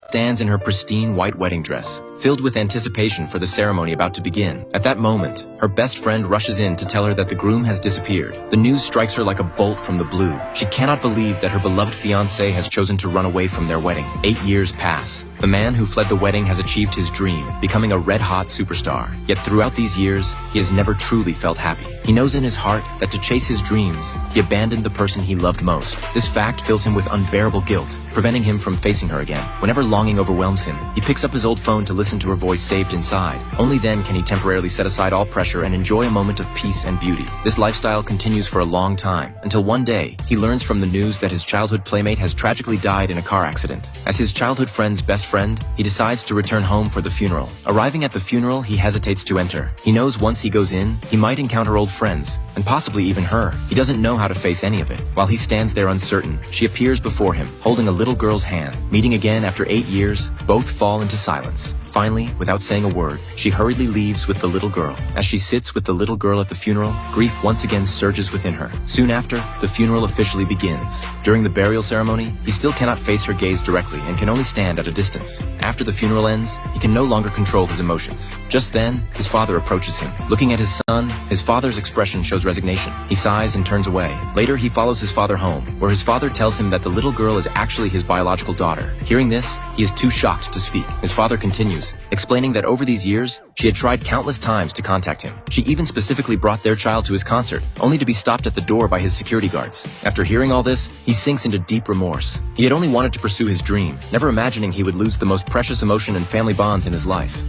stands in her pristine white wedding dress, filled with anticipation for the ceremony about to begin. At that moment, her best friend rushes in to tell her that the groom has disappeared. The news strikes her like a bolt from the blue. She cannot believe that her beloved fiancé has chosen to run away from their wedding. 8 years pass. The man who fled the wedding has achieved his dream, becoming a red-hot superstar. Yet throughout these years, he has never truly felt happy. He knows in his heart that to chase his dreams, he abandoned the person he loved most. This fact fills him with unbearable guilt, preventing him from facing her again. Whenever longing overwhelms him, he picks up his old phone to listen to her voice saved inside. Only then can he temporarily set aside all pressure and enjoy a moment of peace and beauty. This lifestyle continues for a long time, until one day, he learns from the news that his childhood playmate has tragically died in a car accident. As his childhood friend's best friend, he decides to return home for the funeral. Arriving at the funeral, he hesitates to enter. He knows once he goes in, he might encounter old friends, and possibly even her. He doesn't know how to face any of it. While he stands there uncertain, she appears before him, holding a little girl's hand. Meeting again after 8 years, both fall into silence. Finally, without saying a word, she hurriedly leaves with the little girl. As she sits with the little girl at the funeral, grief once again surges within her. Soon after, the funeral officially begins. During the burial ceremony, he still cannot face her gaze directly and can only stand at a distance. After the funeral ends, he can no longer control his emotions. Just then, his father approaches him. Looking at his son, his father's expression shows resignation. He sighs and turns away. Later, he follows his father home, where his father tells him that the little girl is actually his biological daughter. Hearing this, he is too shocked to speak. His father continues, explaining that over these years, she had tried countless times to contact him. She even specifically brought their child to his concert, only to be stopped at the door by his security guards. After hearing all this, he sinks into deep remorse. He had only wanted to pursue his dream, never imagining he would lose the most precious emotion and family bonds in his life.